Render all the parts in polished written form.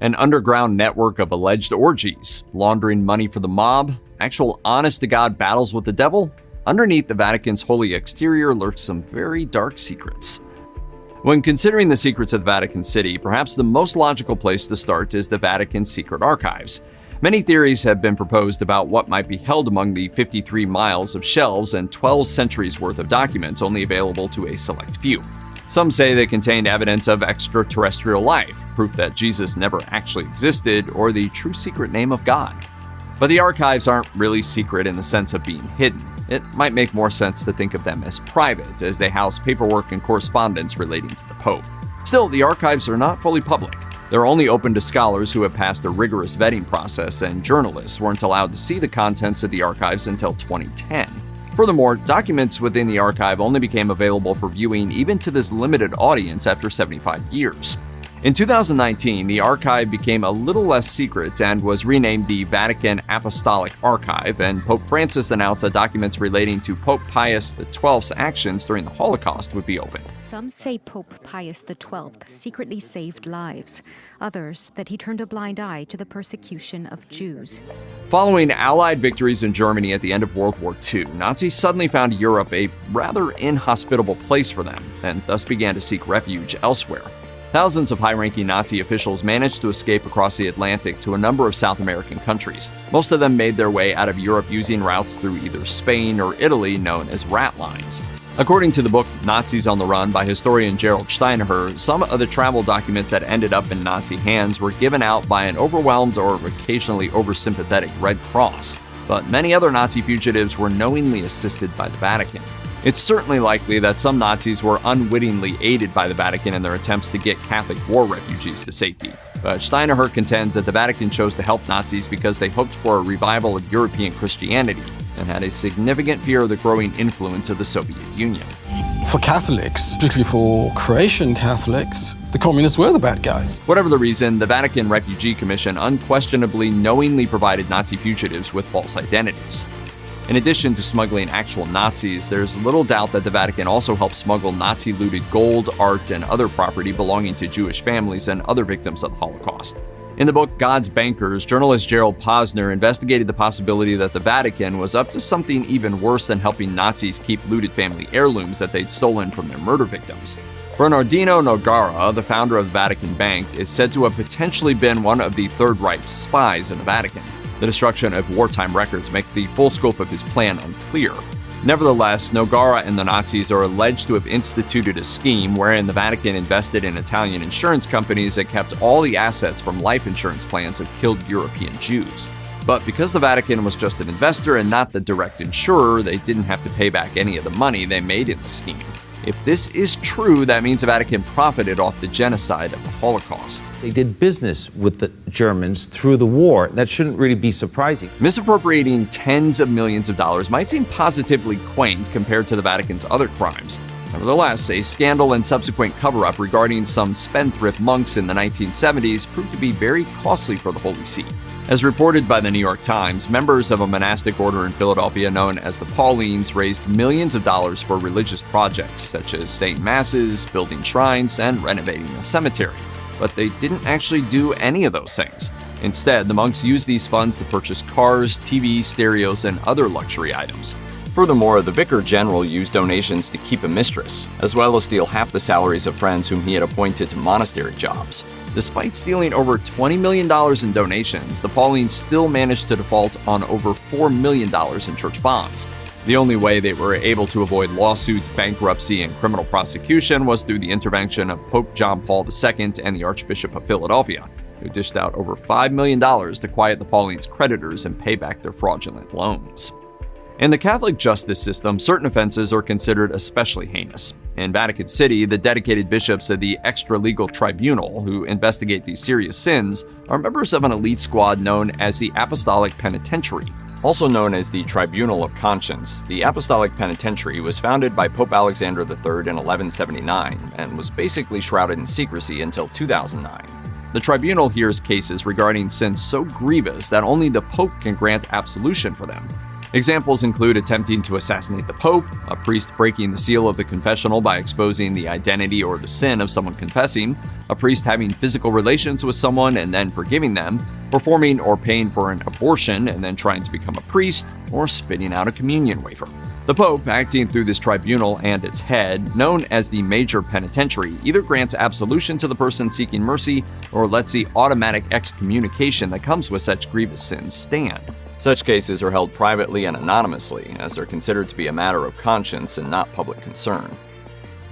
An underground network of alleged orgies, laundering money for the mob, actual honest-to-God battles with the devil. Underneath the Vatican's holy exterior lurk some very dark secrets. When considering the secrets of the Vatican City, perhaps the most logical place to start is the Vatican's secret archives. Many theories have been proposed about what might be held among the 53 miles of shelves and 12 centuries worth of documents only available to a select few. Some say they contained evidence of extraterrestrial life, proof that Jesus never actually existed, or the true secret name of God. But the archives aren't really secret in the sense of being hidden. It might make more sense to think of them as private, as they house paperwork and correspondence relating to the Pope. Still, the archives are not fully public. They're only open to scholars who have passed a rigorous vetting process, and journalists weren't allowed to see the contents of the archives until 2010. Furthermore, documents within the archive only became available for viewing even to this limited audience after 75 years. In 2019, the archive became a little less secret and was renamed the Vatican Apostolic Archive, and Pope Francis announced that documents relating to Pope Pius XII's actions during the Holocaust would be open. Some say Pope Pius XII secretly saved lives. Others that he turned a blind eye to the persecution of Jews. Following Allied victories in Germany at the end of World War II, Nazis suddenly found Europe a rather inhospitable place for them, and thus began to seek refuge elsewhere. Thousands of high-ranking Nazi officials managed to escape across the Atlantic to a number of South American countries. Most of them made their way out of Europe using routes through either Spain or Italy known as rat lines. According to the book Nazis on the Run by historian Gerald Steinacher, some of the travel documents that ended up in Nazi hands were given out by an overwhelmed or occasionally oversympathetic Red Cross, but many other Nazi fugitives were knowingly assisted by the Vatican. It's certainly likely that some Nazis were unwittingly aided by the Vatican in their attempts to get Catholic war refugees to safety. But Steinacher contends that the Vatican chose to help Nazis because they hoped for a revival of European Christianity and had a significant fear of the growing influence of the Soviet Union. For Catholics, particularly for Croatian Catholics, the communists were the bad guys. Whatever the reason, the Vatican Refugee Commission unquestionably knowingly provided Nazi fugitives with false identities. In addition to smuggling actual Nazis, there's little doubt that the Vatican also helped smuggle Nazi-looted gold, art, and other property belonging to Jewish families and other victims of the Holocaust. In the book God's Bankers, journalist Gerald Posner investigated the possibility that the Vatican was up to something even worse than helping Nazis keep looted family heirlooms that they'd stolen from their murder victims. Bernardino Nogara, the founder of the Vatican Bank, is said to have potentially been one of the Third Reich's spies in the Vatican. The destruction of wartime records make the full scope of his plan unclear. Nevertheless, Nogara and the Nazis are alleged to have instituted a scheme wherein the Vatican invested in Italian insurance companies that kept all the assets from life insurance plans of killed European Jews. But because the Vatican was just an investor and not the direct insurer, they didn't have to pay back any of the money they made in the scheme. If this is true, that means the Vatican profited off the genocide of the Holocaust. They did business with the Germans through the war. That shouldn't really be surprising. Misappropriating tens of millions of dollars might seem positively quaint compared to the Vatican's other crimes. Nevertheless, a scandal and subsequent cover-up regarding some spendthrift monks in the 1970s proved to be very costly for the Holy See. As reported by the New York Times, members of a monastic order in Philadelphia known as the Paulines raised millions of dollars for religious projects such as saying masses, building shrines, and renovating a cemetery. But they didn't actually do any of those things. Instead, the monks used these funds to purchase cars, TVs, stereos, and other luxury items. Furthermore, the vicar general used donations to keep a mistress, as well as steal half the salaries of friends whom he had appointed to monastery jobs. Despite stealing over $20 million in donations, the Paulines still managed to default on over $4 million in church bonds. The only way they were able to avoid lawsuits, bankruptcy, and criminal prosecution was through the intervention of Pope John Paul II and the Archbishop of Philadelphia, who dished out over $5 million to quiet the Paulines' creditors and pay back their fraudulent loans. In the Catholic justice system, certain offenses are considered especially heinous. In Vatican City, the dedicated bishops of the extra-legal tribunal, who investigate these serious sins, are members of an elite squad known as the Apostolic Penitentiary. Also known as the Tribunal of Conscience, the Apostolic Penitentiary was founded by Pope Alexander III in 1179 and was basically shrouded in secrecy until 2009. The tribunal hears cases regarding sins so grievous that only the Pope can grant absolution for them. Examples include attempting to assassinate the Pope, a priest breaking the seal of the confessional by exposing the identity or the sin of someone confessing, a priest having physical relations with someone and then forgiving them, performing or paying for an abortion and then trying to become a priest, or spitting out a communion wafer. The Pope, acting through this tribunal and its head, known as the Major Penitentiary, either grants absolution to the person seeking mercy or lets the automatic excommunication that comes with such grievous sins stand. Such cases are held privately and anonymously, as they're considered to be a matter of conscience and not public concern.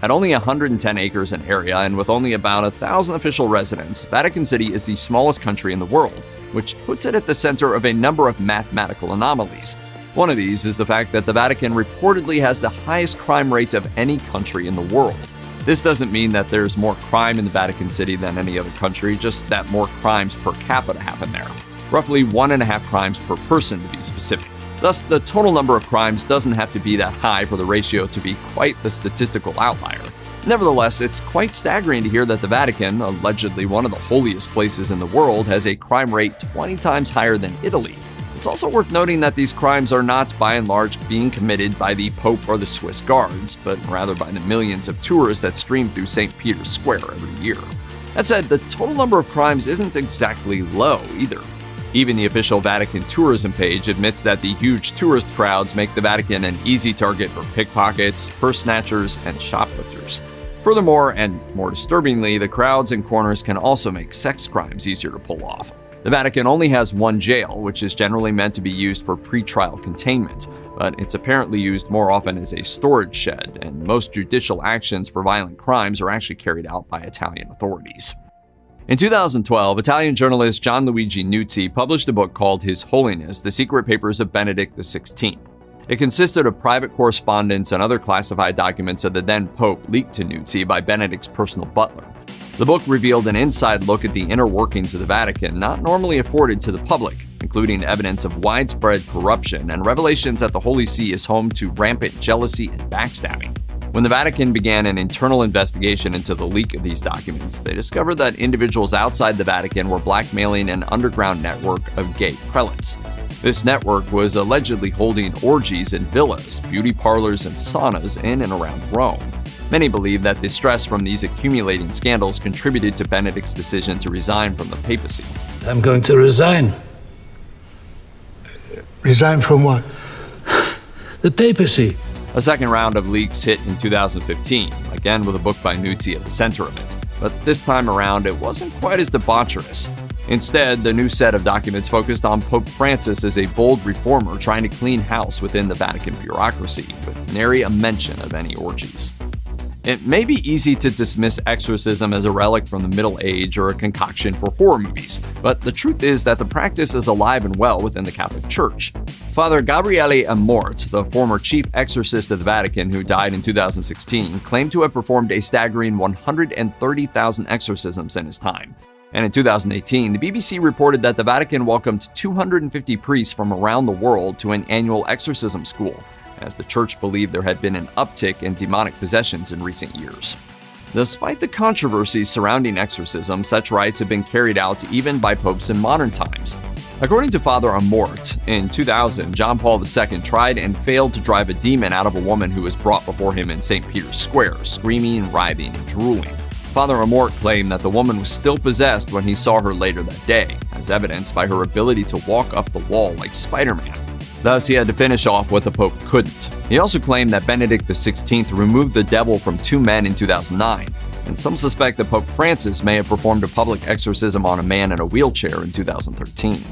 At only 110 acres in area and with only about 1,000 official residents, Vatican City is the smallest country in the world, which puts it at the center of a number of mathematical anomalies. One of these is the fact that the Vatican reportedly has the highest crime rate of any country in the world. This doesn't mean that there's more crime in the Vatican City than any other country, just that more crimes per capita happen there. Roughly 1.5 crimes per person to be specific. Thus, the total number of crimes doesn't have to be that high for the ratio to be quite the statistical outlier. Nevertheless, it's quite staggering to hear that the Vatican, allegedly one of the holiest places in the world, has a crime rate 20 times higher than Italy. It's also worth noting that these crimes are not, by and large, being committed by the Pope or the Swiss guards, but rather by the millions of tourists that stream through St. Peter's Square every year. That said, the total number of crimes isn't exactly low either. Even the official Vatican tourism page admits that the huge tourist crowds make the Vatican an easy target for pickpockets, purse snatchers, and shoplifters. Furthermore, and more disturbingly, the crowds and corners can also make sex crimes easier to pull off. The Vatican only has one jail, which is generally meant to be used for pretrial containment, but it's apparently used more often as a storage shed, and most judicial actions for violent crimes are actually carried out by Italian authorities. In 2012, Italian journalist Gianluigi Nuzzi published a book called His Holiness: The Secret Papers of Benedict XVI. It consisted of private correspondence and other classified documents of the then Pope leaked to Nuzzi by Benedict's personal butler. The book revealed an inside look at the inner workings of the Vatican not normally afforded to the public, including evidence of widespread corruption and revelations that the Holy See is home to rampant jealousy and backstabbing. When the Vatican began an internal investigation into the leak of these documents, they discovered that individuals outside the Vatican were blackmailing an underground network of gay prelates. This network was allegedly holding orgies in villas, beauty parlors, and saunas in and around Rome. Many believe that the stress from these accumulating scandals contributed to Benedict's decision to resign from the papacy. I'm going to resign. Resign from what? The papacy. A second round of leaks hit in 2015, again with a book by Nuzzi at the center of it. But this time around, it wasn't quite as debaucherous. Instead, the new set of documents focused on Pope Francis as a bold reformer trying to clean house within the Vatican bureaucracy, with nary a mention of any orgies. It may be easy to dismiss exorcism as a relic from the Middle Age or a concoction for horror movies, but the truth is that the practice is alive and well within the Catholic Church. Father Gabriele Amort, the former chief exorcist of the Vatican who died in 2016, claimed to have performed a staggering 130,000 exorcisms in his time. And in 2018, the BBC reported that the Vatican welcomed 250 priests from around the world to an annual exorcism school, as the church believed there had been an uptick in demonic possessions in recent years. Despite the controversies surrounding exorcism, such rites have been carried out even by popes in modern times. According to Father Amort, in 2000, John Paul II tried and failed to drive a demon out of a woman who was brought before him in St. Peter's Square, screaming, writhing, and drooling. Father Amort claimed that the woman was still possessed when he saw her later that day, as evidenced by her ability to walk up the wall like Spider-Man. Thus, he had to finish off what the Pope couldn't. He also claimed that Benedict XVI removed the devil from 2 men in 2009, and some suspect that Pope Francis may have performed a public exorcism on a man in a wheelchair in 2013.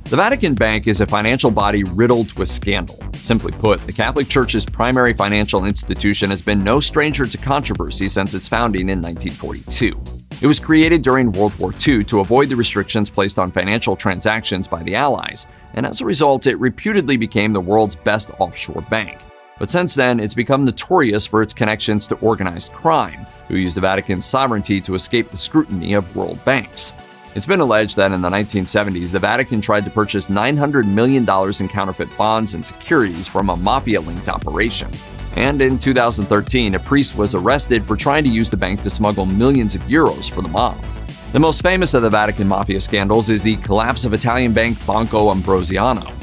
The Vatican Bank is a financial body riddled with scandal. Simply put, the Catholic Church's primary financial institution has been no stranger to controversy since its founding in 1942. It was created during World War II to avoid the restrictions placed on financial transactions by the Allies, and as a result, it reputedly became the world's best offshore bank. But since then, it's become notorious for its connections to organized crime, who used the Vatican's sovereignty to escape the scrutiny of world banks. It's been alleged that in the 1970s, the Vatican tried to purchase $900 million in counterfeit bonds and securities from a mafia-linked operation. And in 2013, a priest was arrested for trying to use the bank to smuggle millions of euros for the mob. The most famous of the Vatican mafia scandals is the collapse of Italian bank Banco Ambrosiano.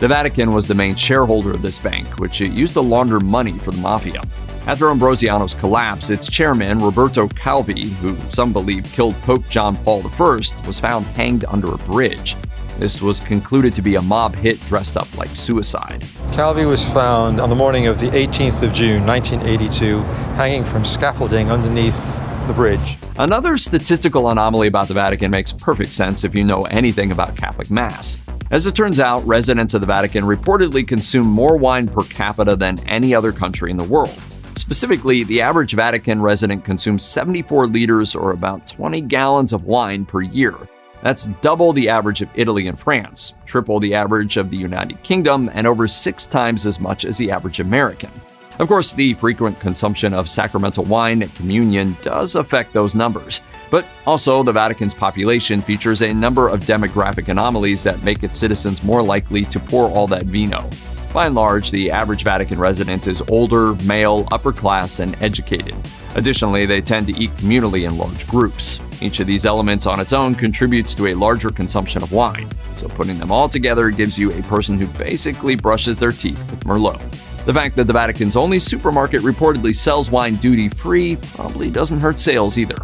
The Vatican was the main shareholder of this bank, which it used to launder money for the mafia. After Ambrosiano's collapse, its chairman, Roberto Calvi, who some believe killed Pope John Paul I, was found hanged under a bridge. This was concluded to be a mob hit dressed up like suicide. Calvi was found on the morning of the 18th of June, 1982, hanging from scaffolding underneath the bridge. Another statistical anomaly about the Vatican makes perfect sense if you know anything about Catholic Mass. As it turns out, residents of the Vatican reportedly consume more wine per capita than any other country in the world. Specifically, the average Vatican resident consumes 74 liters or about 20 gallons of wine per year. That's double the average of Italy and France, triple the average of the United Kingdom, and over 6 times as much as the average American. Of course, the frequent consumption of sacramental wine at communion does affect those numbers. But also, the Vatican's population features a number of demographic anomalies that make its citizens more likely to pour all that vino. By and large, the average Vatican resident is older, male, upper class, and educated. Additionally, they tend to eat communally in large groups. Each of these elements on its own contributes to a larger consumption of wine. So putting them all together gives you a person who basically brushes their teeth with Merlot. The fact that the Vatican's only supermarket reportedly sells wine duty-free probably doesn't hurt sales either.